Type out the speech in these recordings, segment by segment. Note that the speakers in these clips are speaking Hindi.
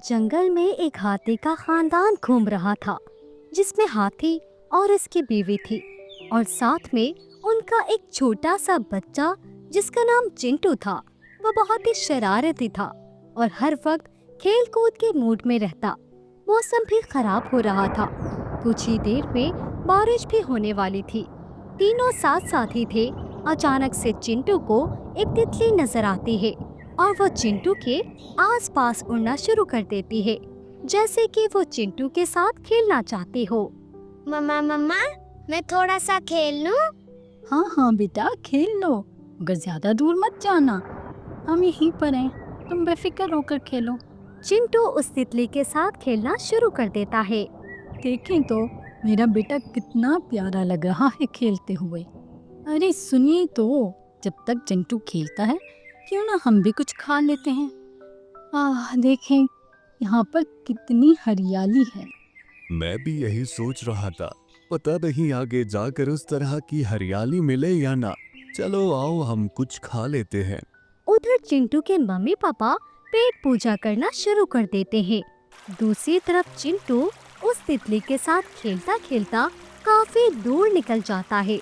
जंगल में एक हाथी का खानदान घूम रहा था, जिसमें हाथी और इसकी बीवी थी और साथ में उनका एक छोटा सा बच्चा जिसका नाम चिंटू था। वो बहुत ही शरारती था और हर वक्त खेल कूद के मूड में रहता। मौसम भी खराब हो रहा था। कुछ ही देर में बारिश भी होने वाली थी। तीनों साथ साथी थे। अचानक से चिंटू को एक तितली नजर आती है और वो चिंटू के आसपास उड़ना शुरू कर देती है, जैसे कि वो चिंटू के साथ खेलना चाहती हो। मम्मा मम्मा, मैं थोड़ा सा खेल लूं? हाँ हाँ बेटा, खेल लो, मगर ज्यादा दूर मत जाना। हम यहीं पर हैं, तुम बेफिक्र होकर खेलो। चिंटू उस तितली के साथ खेलना शुरू कर देता है। देखें तो मेरा बेटा कितना प्यारा लग रहा है खेलते हुए। अरे सुनिए तो, जब तक चिंटू खेलता है क्यों ना हम भी कुछ खा लेते हैं। देखें, यहाँ पर कितनी हरियाली है। मैं भी यही सोच रहा था। पता नहीं आगे जाकर उस तरह की हरियाली मिले या ना। चलो आओ हम कुछ खा लेते हैं। उधर चिंटू के मम्मी पापा पेट पूजा करना शुरू कर देते हैं। दूसरी तरफ चिंटू उस तितली के साथ खेलता खेलता काफी दूर निकल जाता है।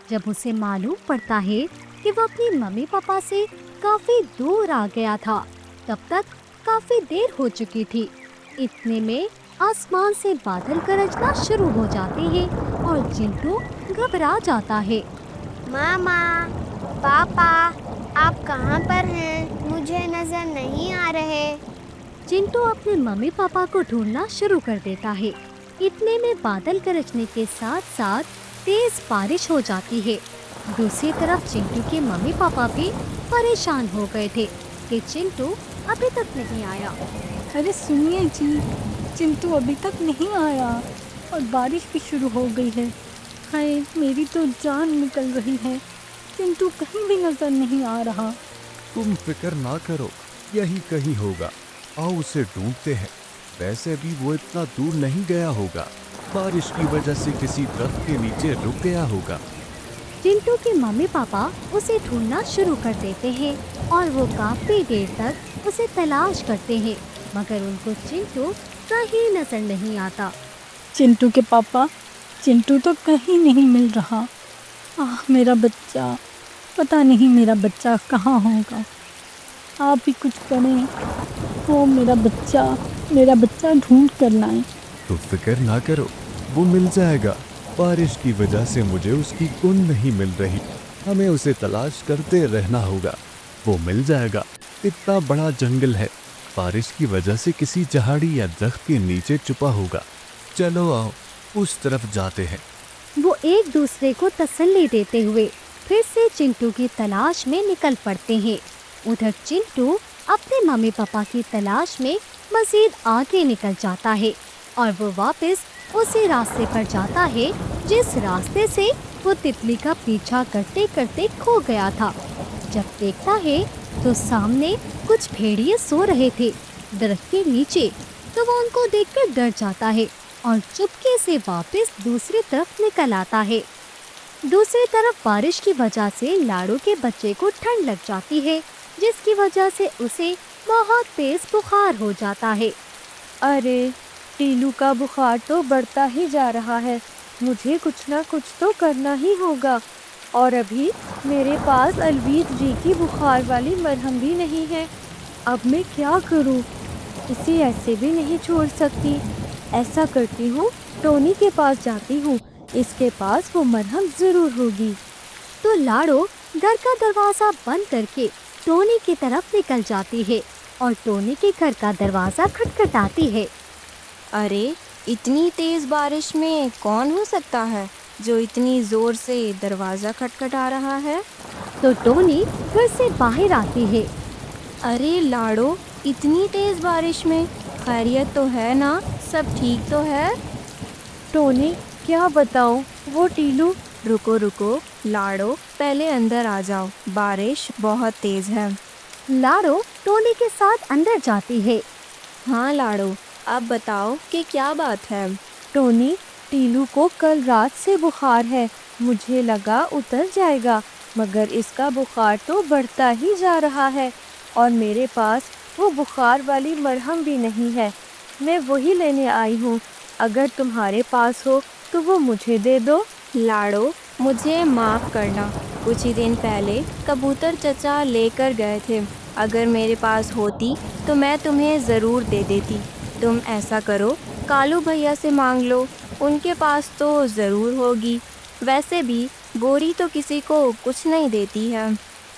जब उसे मालूम पड़ता है कि वो अपनी मम्मी पापा से काफी दूर आ गया था, तब तक काफी देर हो चुकी थी। इतने में आसमान से बादल गरजना शुरू हो जाते हैं और चिंटू घबरा जाता है। मामा, पापा, आप कहाँ पर हैं? मुझे नजर नहीं आ रहे। चिंटू अपने मम्मी पापा को ढूंढना शुरू कर देता है। इतने में बादल गरजने के साथ साथ तेज बारिश हो जाती है। दूसरी तरफ चिंटू के मम्मी पापा भी परेशान हो गए थे कि चिंटू अभी तक नहीं आया। अरे सुनिए जी, चिंटू अभी तक नहीं आया और बारिश भी शुरू हो गई है। हाय, मेरी तो जान निकल रही है। चिंटू कहीं भी नजर नहीं आ रहा। तुम फिक्र ना करो, यही कहीं होगा। आओ उसे ढूंढते हैं। वैसे भी वो इतना दूर नहीं गया होगा। बारिश की वजह से किसी दरख्त के नीचे रुक गया होगा। चिंटू के मम्मी पापा उसे ढूंढना शुरू कर देते हैं और वो काफी देर तक उसे तलाश करते हैं, मगर उनको चिंटू कहीं नजर नहीं आता। चिंटू के पापा, चिंटू तो कहीं नहीं मिल रहा। मेरा बच्चा, पता नहीं मेरा बच्चा कहाँ होगा। आप ही कुछ करें। ओ मेरा बच्चा ढूंढ कर लाएं। तो फिक्र ना करो, वो मिल जाएगा। बारिश की वजह से मुझे उसकी गुण नहीं मिल रही। हमें उसे तलाश करते रहना होगा। वो मिल जाएगा। इतना बड़ा जंगल है, बारिश की वजह से किसी झाड़ी या दरख्त के नीचे छुपा होगा। चलो आओ उस तरफ जाते हैं। वो एक दूसरे को तसल्ली देते हुए फिर से चिंटू की तलाश में निकल पड़ते हैं। उधर चिंटू अपने मम्मी पापा की तलाश में मजीद आगे निकल जाता है और वो वापस उसी रास्ते पर जाता है जिस रास्ते से वो तितली का पीछा करते करते खो गया था। जब देखता है तो सामने कुछ भेड़िए सो रहे थे दरख्त के नीचे, तो वो उनको देखकर डर जाता है और चुपके से वापस दूसरी तरफ निकल आता है। दूसरी तरफ बारिश की वजह से लाड़ू के बच्चे को ठंड लग जाती है, जिसकी वजह से उसे बहुत तेज बुखार हो जाता है। अरे, टीलू का बुखार तो बढ़ता ही जा रहा है। मुझे कुछ ना कुछ तो करना ही होगा। और अभी मेरे पास अलवीर जी की बुखार वाली मरहम भी नहीं है। अब मैं क्या करूं? इसे ऐसे भी नहीं छोड़ सकती। ऐसा करती हूँ, टोनी के पास जाती हूँ। इसके पास वो मरहम ज़रूर होगी। तो लाड़ो घर का दरवाज़ा बंद करके टोनी की तरफ निकल जाती है और टोनी के घर का दरवाज़ा खटखटाती है। अरे, इतनी तेज़ बारिश में कौन हो सकता है जो इतनी ज़ोर से दरवाज़ा खटखटा रहा है? तो टोनी घर से बाहर आती है। अरे लाड़ो, इतनी तेज़ बारिश में खैरियत तो है ना? सब ठीक तो है? टोनी, क्या बताऊँ, वो टीलू। रुको लाड़ो, पहले अंदर आ जाओ, बारिश बहुत तेज़ है। लाड़ो टोनी के साथ अंदर जाती है। हाँ लाड़ो, अब बताओ कि क्या बात है? टोनी, टीलू को कल रात से बुखार है। मुझे लगा उतर जाएगा, मगर इसका बुखार तो बढ़ता ही जा रहा है और मेरे पास वो बुखार वाली मरहम भी नहीं है। मैं वही लेने आई हूँ, अगर तुम्हारे पास हो तो वो मुझे दे दो। लाड़ो, मुझे माफ़ करना, कुछ ही दिन पहले कबूतर चचा लेकर गए थे। अगर मेरे पास होती तो मैं तुम्हें ज़रूर दे देती। तुम ऐसा करो, कालू भैया से मांग लो, उनके पास तो ज़रूर होगी। वैसे भी गोरी तो किसी को कुछ नहीं देती है।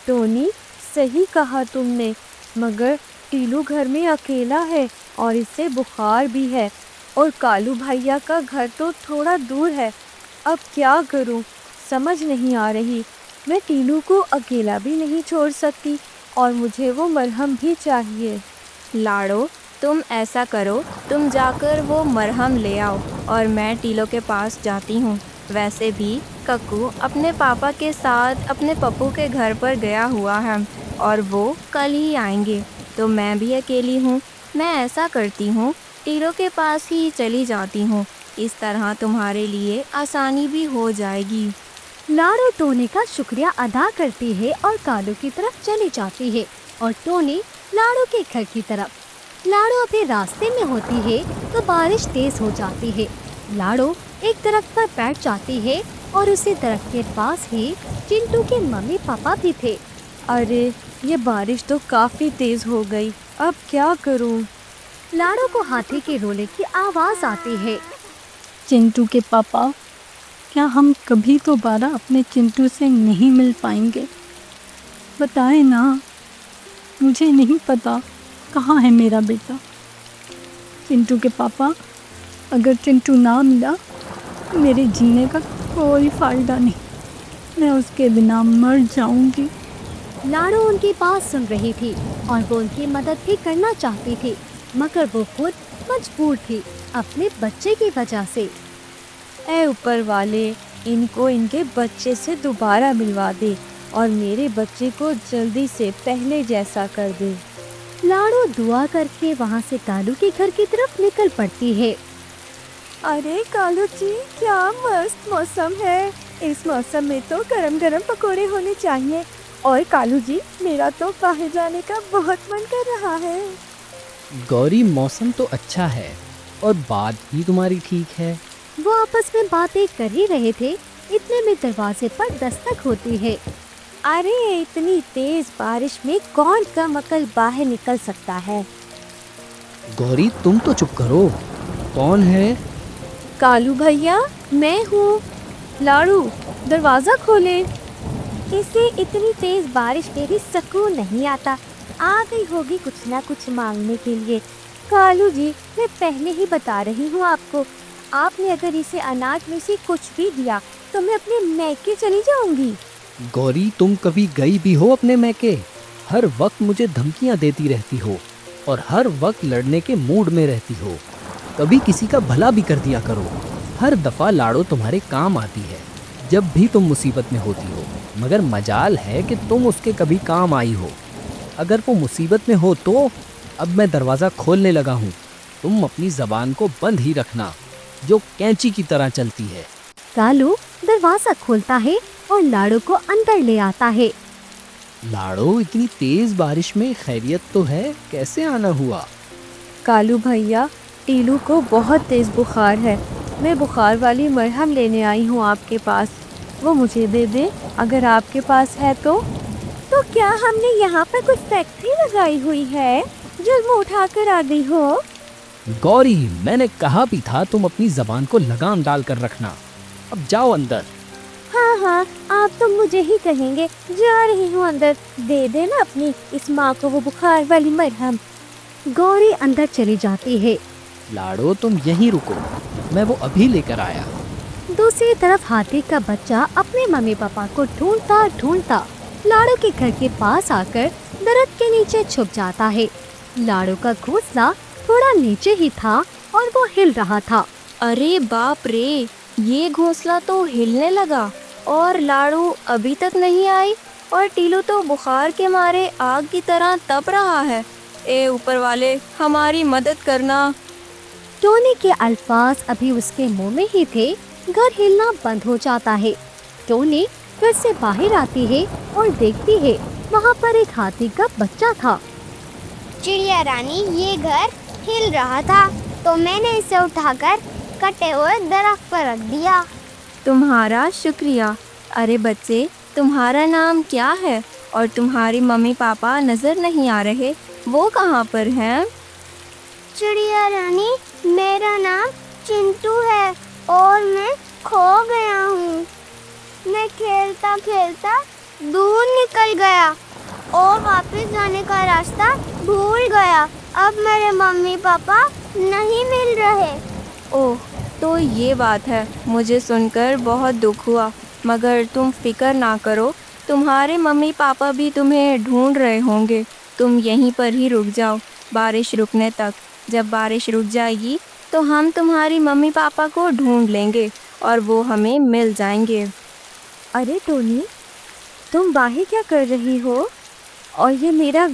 टोनी, सही कहा तुमने, मगर टीलू घर में अकेला है और इसे बुखार भी है और कालू भैया का घर तो थोड़ा दूर है। अब क्या करूं, समझ नहीं आ रही। मैं टीलू को अकेला भी नहीं छोड़ सकती और मुझे वो मरहम भी चाहिए। लाड़ो, तुम ऐसा करो, तुम जाकर वो मरहम ले आओ और मैं टीलो के पास जाती हूँ। वैसे भी कक्कू अपने पापा के साथ अपने पप्पू के घर पर गया हुआ है और वो कल ही आएंगे, तो मैं भी अकेली हूँ। मैं ऐसा करती हूँ, टीलो के पास ही चली जाती हूँ, इस तरह तुम्हारे लिए आसानी भी हो जाएगी। लाड़ो टोनी का शुक्रिया अदा करती है और कालू की तरफ चली जाती है और टोनी लाड़ो के घर की तरफ। लाड़ो अपने रास्ते में होती है तो बारिश तेज हो जाती है। लाड़ो एक दरख्त पर बैठ जाती है और उसी दरख्त के पास ही चिंटू के मम्मी पापा भी थे। अरे, ये बारिश तो काफ़ी तेज़ हो गई, अब क्या करूं? लाड़ो को हाथी के रोले की आवाज़ आती है। चिंटू के पापा, क्या हम कभी दोबारा अपने चिंटू से नहीं मिल पाएंगे? बताएं ना, मुझे नहीं पता कहाँ है मेरा बेटा। चिंटू के पापा, अगर चिंटू ना मिला मेरे जीने का कोई फ़ायदा नहीं, मैं उसके बिना मर जाऊंगी। लाड़ो उनकी बात सुन रही थी और वो उनकी मदद भी करना चाहती थी, मगर वो खुद मजबूर थी अपने बच्चे की वजह से। ऐ ऊपर वाले, इनको इनके बच्चे से दोबारा मिलवा दे और मेरे बच्चे को जल्दी से पहले जैसा कर दे। लाड़ो दुआ करके वहाँ से कालू के घर की तरफ निकल पड़ती है। अरे कालू जी, क्या मस्त मौसम है। इस मौसम में तो गरम गरम पकोड़े होने चाहिए। और कालू जी, मेरा तो बाहर जाने का बहुत मन कर रहा है। गौरी, मौसम तो अच्छा है और बात भी तुम्हारी ठीक है। वो आपस में बातें कर ही रहे थे, इतने में दरवाजे पर दस्तक होती है। अरे, इतनी तेज बारिश में कौन कम अकल बाहर निकल सकता है? गौरी, तुम तो चुप करो, कौन है? कालू भैया, मैं हूँ। लाड़ू, दरवाज़ा खोले। इसे इतनी तेज बारिश में भी सुकून नहीं आता। आ गई होगी कुछ ना कुछ मांगने के लिए। कालू जी, मैं पहले ही बता रही हूँ आपको, आपने अगर इसे अनाज में से कुछ भी दिया तो मैं अपने मैके चली जाऊंगी। गौरी, तुम कभी गई भी हो अपने मैके? हर वक्त मुझे धमकियां देती रहती हो और हर वक्त लड़ने के मूड में रहती हो। कभी किसी का भला भी कर दिया करो। हर दफ़ा लाड़ो तुम्हारे काम आती है जब भी तुम मुसीबत में होती हो, मगर मजाल है कि तुम उसके कभी काम आई हो। अगर वो मुसीबत में हो तो अब मैं दरवाज़ा खोलने लगा हूँ। तुम अपनी ज़बान को बंद ही रखना, जो कैंची की तरह चलती है। कालू दरवाजा खोलता है और लाड़ो को अंदर ले आता है। लाड़ो, इतनी तेज बारिश में खैरियत तो है? कैसे आना हुआ? कालू भैया, टीलू को बहुत तेज़ बुखार है। मैं बुखार वाली मरहम लेने आई हूँ आपके पास, वो मुझे दे दे अगर आपके पास है तो। तो क्या हमने यहाँ पर कुछ फैक्ट्री लगाई हुई है जो मैं उठा कर आ गई हो? गौरी, मैंने कहा भी था तुम अपनी ज़बान को लगाम डाल कर रखना। अब जाओ अंदर। हाँ हाँ, आप तो मुझे ही कहेंगे, जा रही हूँ अंदर। दे देना अपनी इस माँ को वो बुखार वाली मरहम। गौरी अंदर चली जाती है। लाड़ो, तुम यहीं रुको, मैं वो अभी लेकर आया। दूसरी तरफ हाथी का बच्चा अपने मम्मी पापा को ढूंढता ढूंढता लाड़ो के घर के पास आकर दरख्त के नीचे छुप जाता है। लाड़ो का घोंसला थोड़ा नीचे ही था और वो हिल रहा था। अरे बाप रे, ये घोंसला तो हिलने लगा और लाड़ू अभी तक नहीं आई और टीलू तो बुखार के मारे आग की तरह तप रहा है। ए ऊपर वाले, हमारी मदद करना। टोनी के अल्फाज अभी उसके मुंह में ही थे, घर हिलना बंद हो जाता है। टोनी फिर से बाहर आती है और देखती है वहाँ पर एक हाथी का बच्चा था। चिड़िया रानी, ये घर हिल रहा था तो मैंने इसे उठाकर कटे हुए दरख्त पर रख दिया। तुम्हारा शुक्रिया। अरे बच्चे, तुम्हारा नाम क्या है? और तुम्हारी मम्मी पापा नज़र नहीं आ रहे, वो कहाँ पर हैं? चिड़िया रानी, मेरा नाम चिंटू है और मैं खो गया हूँ। मैं खेलता खेलता दूर निकल गया और वापस जाने का रास्ता भूल गया। अब मेरे मम्मी पापा नहीं मिल रहे। ओह, तो ये बात है। मुझे सुनकर बहुत दुख हुआ, मगर तुम फिक्र ना करो, तुम्हारे मम्मी पापा भी तुम्हें ढूंढ रहे होंगे। तुम यहीं पर ही रुक जाओ बारिश रुकने तक। जब बारिश रुक जाएगी तो हम तुम्हारी मम्मी पापा को ढूंढ लेंगे और वो हमें मिल जाएंगे। अरे टोनी, तुम बाहर क्या कर रही हो? और ये मेरा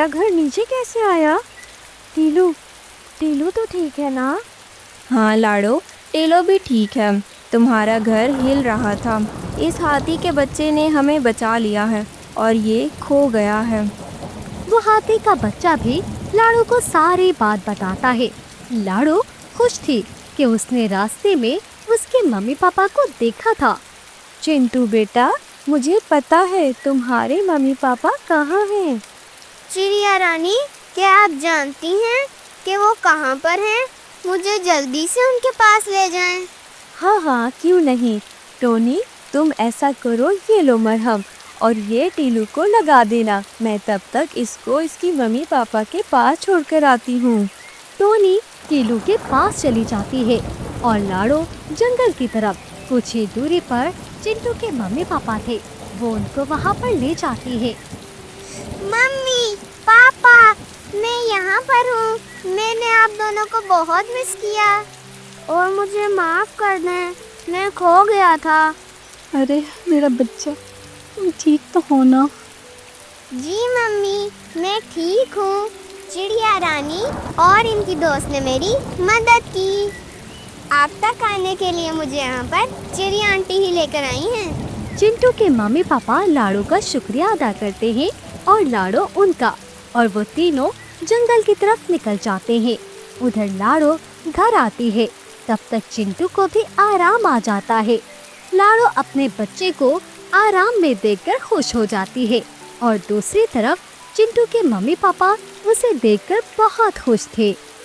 घर नीचे कैसे आया? टीलू तो ठीक है ना? हाँ लाडो, टेलो भी ठीक है। तुम्हारा घर हिल रहा था, इस हाथी के बच्चे ने हमें बचा लिया है और ये खो गया है। वो हाथी का बच्चा भी लाडो को सारी बात बताता है। लाडो खुश थी कि उसने रास्ते में उसके मम्मी पापा को देखा था। चिंटू बेटा, मुझे पता है तुम्हारे मम्मी पापा कहाँ हैं। चिड़िया रानी, क्या आप जानती हैं कि वो कहाँ पर हैं? मुझे जल्दी से उनके पास ले जाएं। हाँ, क्यों नहीं। टोनी, तुम ऐसा करो, ये लो मरहम और ये टीलू को लगा देना। मैं तब तक इसको इसकी मम्मी पापा के पास छोड़कर आती हूँ। टोनी टीलू के पास चली जाती है और लाडो जंगल की तरफ। कुछ ही दूरी पर चिंटू के मम्मी पापा थे, वो उनको वहाँ पर ले जाती है। मम्मी पापा, मैं यहाँ पर हूँ। मैंने आप दोनों को बहुत मिस किया और मुझे माफ़ कर दें, मैं खो गया था। अरे मेरा बच्चा, तुम ठीक तो हो ना? जी मम्मी, मैं ठीक हूँ। चिड़िया रानी और इनकी दोस्त ने मेरी मदद की। आप तक आने के लिए मुझे यहाँ पर चिड़िया आंटी ही लेकर आई हैं। चिंटू के मम्मी पापा लाडो का शुक्रिया अदा करते हैं और लाडो उनका, और वो तीनों जंगल की तरफ निकल जाते हैं। उधर लाडो घर आती है, तब तक चिंटू को भी आराम आ जाता है। लाडो अपने बच्चे को आराम में देखकर खुश हो जाती है और दूसरी तरफ चिंटू के मम्मी पापा उसे देखकर बहुत खुश थे।